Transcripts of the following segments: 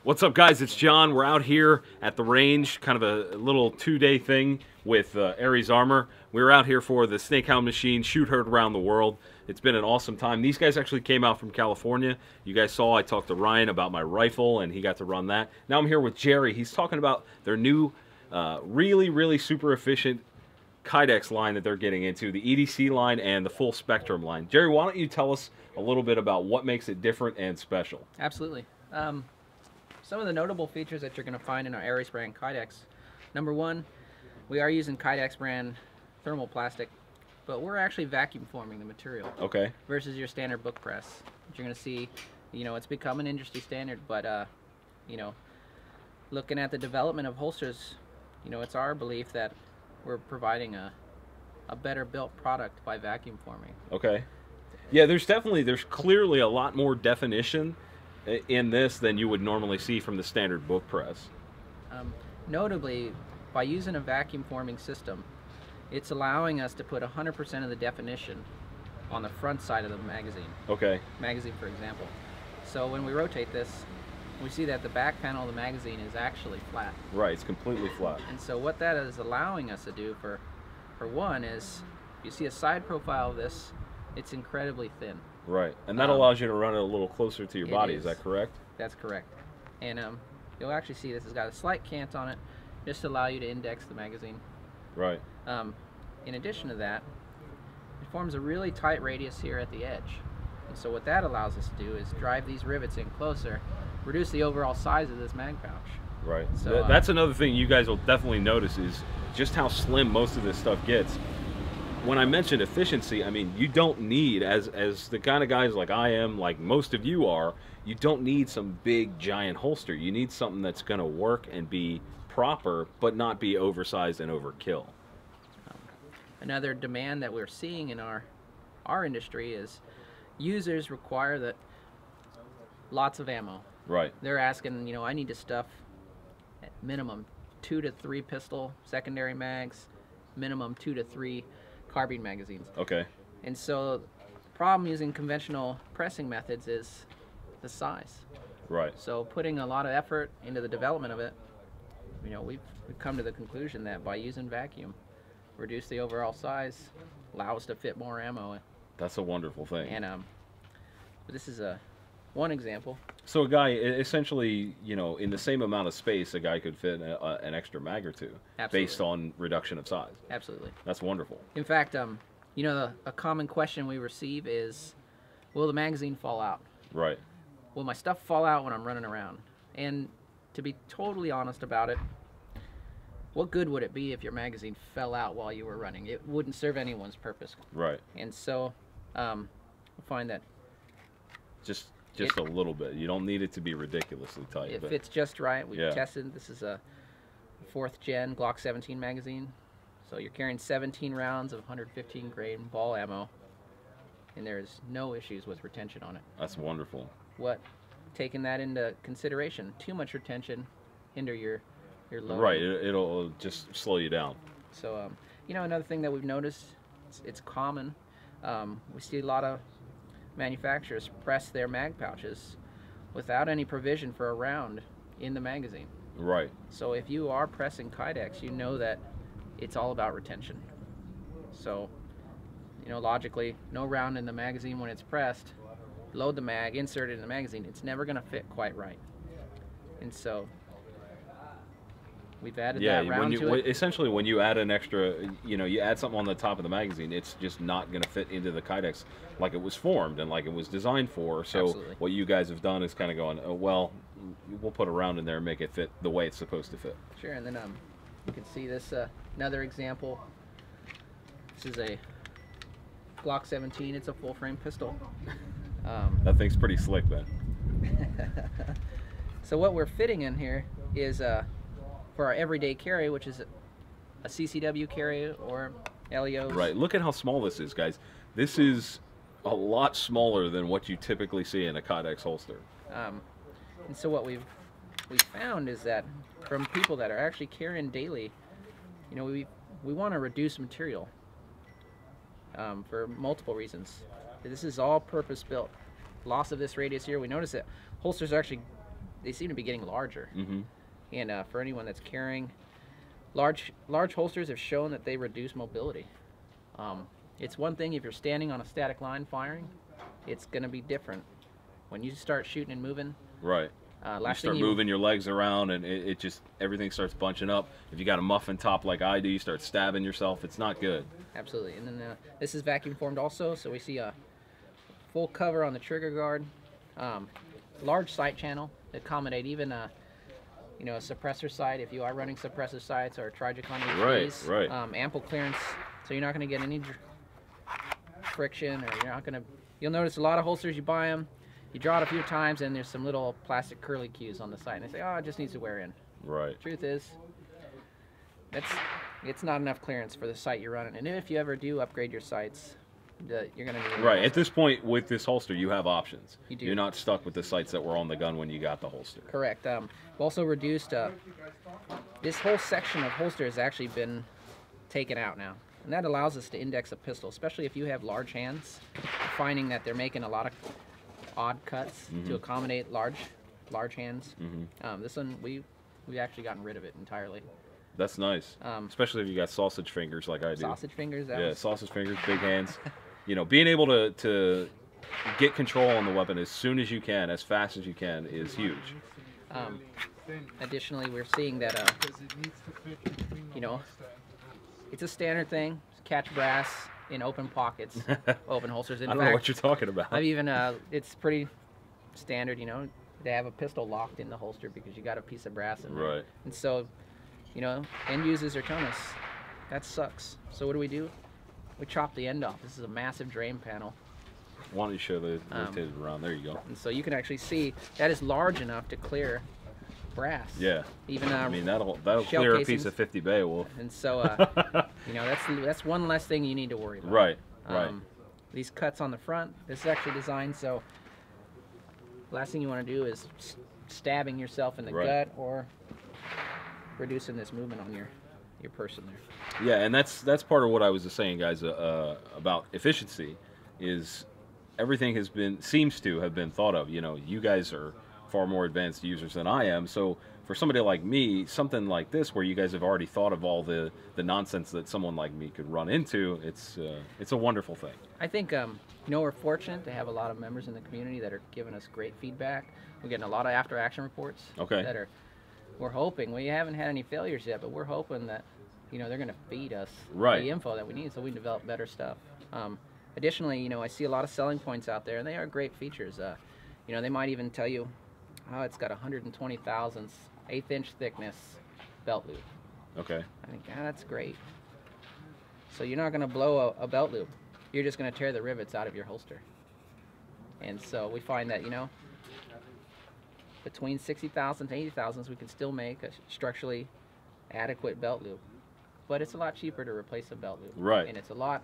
What's up, guys? It's John. We're out here at the range, kind of a little two-day thing with Aries Armor. We were out here for the Snakehound Machine Shoot Heard Around the World. It's been an awesome time. These guys actually came out from California. You guys saw I talked to Ryan about my rifle, and he got to run that. Now I'm here with Jerry. He's talking about their new, really super efficient Kydex line that they're getting into, the EDC line and the full spectrum line. Jerry, why don't you tell us a little bit about what makes it different and special? Absolutely. Some of the notable features that you're going to find in our Aries brand Kydex. Number one, we are using Kydex brand thermoplastic, but we're actually vacuum forming the material. Okay. Versus your standard book press. You're going to see, it's become an industry standard, but, looking at the development of holsters, it's our belief that we're providing a better built product by vacuum forming. Okay. Yeah, there's clearly a lot more definition in this than you would normally see from the standard book press. Notably, by using a vacuum forming system, it's allowing us to put 100% of the definition on the front side of the magazine. Okay. Magazine, for example. So when we rotate this, we see that the back panel of the magazine is actually flat. Right, it's completely flat. And so what that is allowing us to do, for one, is you see a side profile of this, it's incredibly thin. Right, and that allows you to run it a little closer to your body, is that correct? That's correct. And you'll actually see this has got a slight cant on it, just to allow you to index the magazine. Right. In addition to that, it forms a really tight radius here at the edge. And so what that allows us to do is drive these rivets in closer, reduce the overall size of this mag pouch. Right. So that's another thing you guys will definitely notice is just how slim most of this stuff gets. When I mentioned efficiency, I mean, you don't need, as the kind of guys like I am, like most of you are, you don't need some big giant holster. You need something that's going to work and be proper, but not be oversized and overkill. Another demand that we're seeing in our industry is users require that lots of ammo. Right. They're asking, I need to stuff at minimum 2 to 3 pistol secondary mags, minimum 2 to 3 carbine magazines. Okay. And so the problem using conventional pressing methods is the size. Right. So putting a lot of effort into the development of it, we've come to the conclusion that by using vacuum, reduce the overall size, allow us to fit more ammo. That's a wonderful thing. And this is one example. So a guy, essentially, in the same amount of space, a guy could fit an extra mag or two. Absolutely. Based on reduction of size. Absolutely. That's wonderful. In fact, a common question we receive is, will the magazine fall out? Right. Will my stuff fall out when I'm running around? And to be totally honest about it, what good would it be if your magazine fell out while you were running? It wouldn't serve anyone's purpose. Right. And so, we'll find that just a little bit. You don't need it to be ridiculously tight. It fits just right. We've Yeah. tested. This is a 4th gen Glock 17 magazine. So you're carrying 17 rounds of 115 grain ball ammo, and there's no issues with retention on it. That's wonderful. Taking that into consideration, too much retention hinder your load. Right. It'll just slow you down. So another thing that we've noticed, it's common. We see a lot of manufacturers press their mag pouches without any provision for a round in the magazine. Right. So if you are pressing Kydex, you know that it's all about retention. So, logically, no round in the magazine when it's pressed, load the mag, insert it in the magazine, it's never going to fit quite right. And so we've added that round to it. Essentially, when you add an extra, you add something on the top of the magazine, it's just not going to fit into the Kydex like it was formed and like it was designed for. So Absolutely. What you guys have done is kind of going, oh, well, we'll put a round in there and make it fit the way it's supposed to fit. Sure, and then you can see this, another example. This is a Glock 17. It's a full-frame pistol. That thing's pretty slick, man. So what we're fitting in here is for our everyday carry, which is a CCW carry or LEOs. Right. Look at how small this is, guys. This is a lot smaller than what you typically see in a Kydex holster. And so what we've found is that from people that are actually carrying daily, we want to reduce material for multiple reasons. This is all purpose built. Loss of this radius here, we notice that holsters are actually they seem to be getting larger. Mm-hmm. And for anyone that's carrying, large holsters have shown that they reduce mobility. It's one thing if you're standing on a static line firing, it's going to be different. When you start shooting and moving, right. You start moving your legs around, and it just, everything starts bunching up. If you got a muffin top like I do, you start stabbing yourself. It's not good. Absolutely. And then this is vacuum formed also, so we see a full cover on the trigger guard, large sight channel that accommodate even a suppressor sight if you are running suppressor sights or Trijicon HDs. Right. Ample clearance, so you're not going to get any friction, or you'll notice a lot of holsters, you buy them, you draw it a few times, and there's some little plastic curly cues on the side, and they say, oh, it just needs to wear in. Right. Truth is, it's not enough clearance for the sight you're running, and if you ever do upgrade your sights, you're going to need right. At this point with this holster, you have options. You do. You're not stuck with the sights that were on the gun when you got the holster. Correct. We've also reduced, this whole section of holster has actually been taken out now. And that allows us to index a pistol, especially if you have large hands. Finding that they're making a lot of odd cuts to accommodate large hands. This one, we've actually gotten rid of it entirely. That's nice, especially if you got sausage fingers like I do. Sausage fingers? Sausage fingers, big hands. Being able to get control on the weapon as soon as you can, as fast as you can, is huge. Additionally, we're seeing that, it's a standard thing. Catch brass in open pockets, open holsters. In I don't know what you're talking about. I've even, it's pretty standard, to have a pistol locked in the holster because you got a piece of brass in there. Right. And so, end users are telling us, that sucks. So what do? We chop the end off. This is a massive drain panel. Why don't you show the rotated around? There you go. And so you can actually see that is large enough to clear brass. Yeah. Even I mean that'll clear a piece of 50 Beowulf. And so that's one less thing you need to worry about. Right. These cuts on the front. This is actually designed so. Last thing you want to do is stabbing yourself in the gut or reducing this movement on your person there. Yeah, and that's part of what I was just saying, guys, about efficiency. Is everything seems to have been thought of. You guys are far more advanced users than I am, so for somebody like me, something like this where you guys have already thought of all the nonsense that someone like me could run into, it's a wonderful thing. I think we're fortunate to have a lot of members in the community that are giving us great feedback. We're getting a lot of after action reports. Okay. We're hoping, we haven't had any failures yet, but we're hoping that they're going to feed us the info that we need so we can develop better stuff. Additionally, I see a lot of selling points out there, and they are great features. They might even tell you, oh, it's got 120 thousandths, 1/8 inch thickness belt loop. Okay. I think, that's great. So you're not going to blow a belt loop. You're just going to tear the rivets out of your holster. And so we find that, between 60 thousandths and 80 thousandths, we can still make a structurally adequate belt loop. But it's a lot cheaper to replace a belt loop. Right. And it's a lot,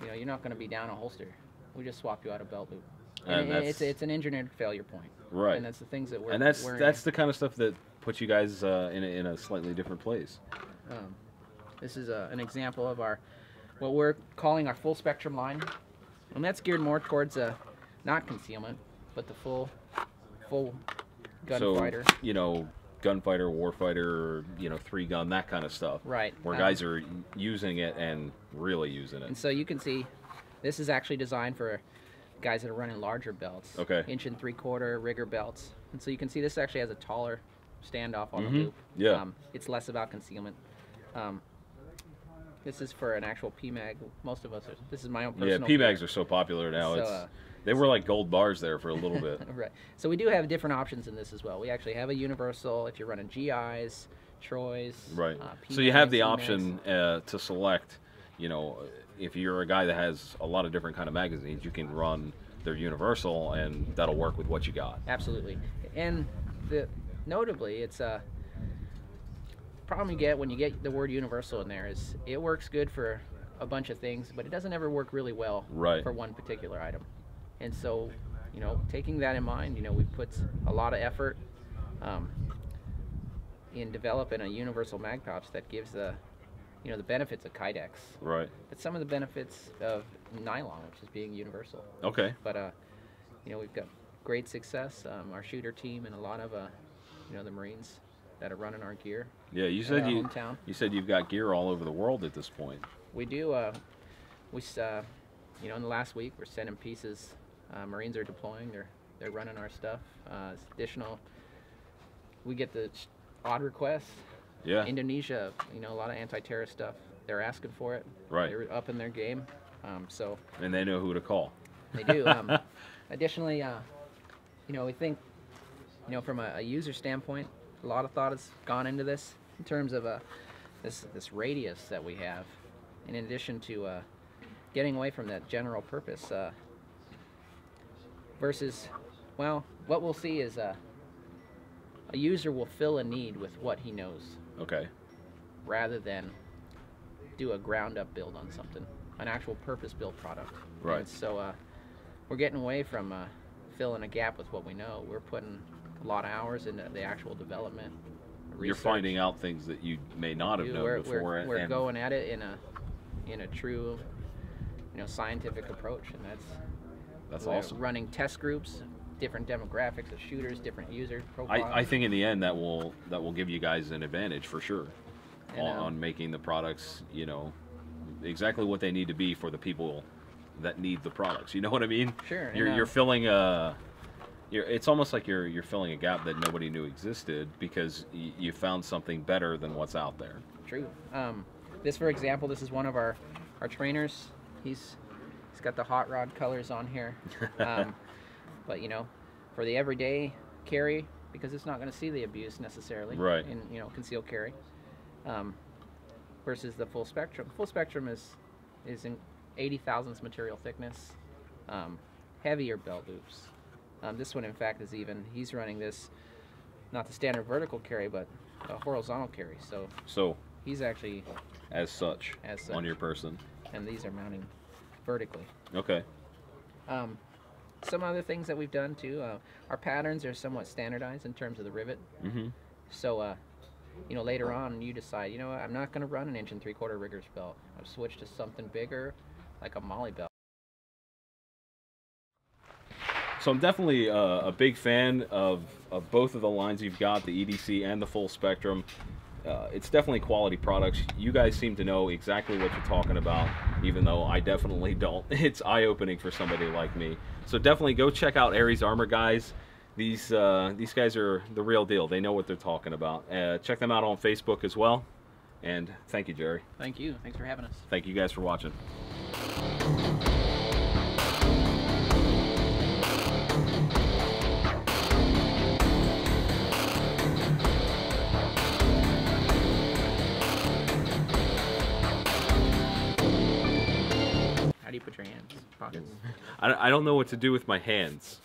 you're not going to be down a holster. We just swap you out a belt loop. And it's an engineered failure point. Right. And that's the things that we're And that's the kind of stuff that puts you guys in a slightly different place. This is an example of what we're calling our full spectrum line. And that's geared more towards not concealment, but the full gunfighter. So, gunfighter, warfighter, 3-gun, that kind of stuff. Right. Where guys are using it and really using it. And so you can see, this is actually designed for guys that are running larger belts. Okay. 1 3/4 rigger belts. And so you can see this actually has a taller standoff on the loop. Yeah. It's less about concealment. This is for an actual PMAG. Most of us are. This is my own personal. Yeah, PMAGs are so popular now. So, they were like gold bars there for a little bit. Right. So we do have different options in this as well. We actually have a universal if you're running GIs, Troys. Right. PMAGs, So you have the CMAGs. option to select. If you're a guy that has a lot of different kind of magazines, you can run their universal, and that'll work with what you got. Absolutely. And notably, it's a problem you get when you get the word universal in there is it works good for a bunch of things, but it doesn't ever work really well for one particular item. And so, taking that in mind, we've put a lot of effort in developing a universal mag pouch that gives the benefits of Kydex. Right. But some of the benefits of nylon, which is being universal. Okay. But we've got great success. Our shooter team and a lot of you know, the Marines that are running our gear. Yeah, you in said our hometown. you said you've got gear all over the world at this point. We do. You know, in the last week, we're sending pieces. Marines are deploying. They're running our stuff. It's additional. We get the odd requests. Yeah. Indonesia, you know, a lot of anti-terrorist stuff. They're asking for it. Right. They're up in their game. So. And they know who to call. They do. Additionally, you know, we think, you know, from a user standpoint, a lot of thought has gone into this in terms of this radius that we have, in addition to getting away from that general purpose versus, well, what we'll see is a user will fill a need with what he knows. Okay. Rather than do a ground-up build on something, an actual purpose-built product. Right. And so we're getting away from filling a gap with what we know. We're putting a lot of hours into the actual development. Research. You're finding out things that you may not have known before. We're going at it in a true, you know, scientific approach, and that's awesome. Running test groups, different demographics of shooters, different user profiles. I think in the end that will give you guys an advantage for sure, and, on making the products, you know, exactly what they need to be for the people that need the products. You know what I mean? Sure. You're filling it's almost like you're filling a gap that nobody knew existed because you found something better than what's out there. True. This, for example, this is one of our trainers. He's got the hot rod colors on here. But, you know, for the everyday carry, because it's not going to see the abuse necessarily. Right. In, you know, concealed carry. Versus the full spectrum. Full spectrum is in 80 thousandths material thickness, heavier belt loops. This one, in fact, is even, he's running this, not the standard vertical carry, but a horizontal carry. So he's actually as such on your person. And these are mounting vertically. Okay. Some other things that we've done too, our patterns are somewhat standardized in terms of the rivet. Mm-hmm. So, you know, later on you decide, you know what, I'm not going to run an 1 3/4 riggers belt. I've switched to something bigger, like a molly belt. So I'm definitely a big fan of both of the lines you've got, the EDC and the full spectrum. It's definitely quality products. You guys seem to know exactly what you're talking about, even though I definitely don't. It's eye-opening for somebody like me. So definitely go check out Aries Armor, guys. These guys are the real deal. They know what they're talking about. Check them out on Facebook as well. And thank you, Jerry. Thank you. Thanks for having us. Thank you guys for watching. How do you put your hands? Pockets? I don't know what to do with my hands.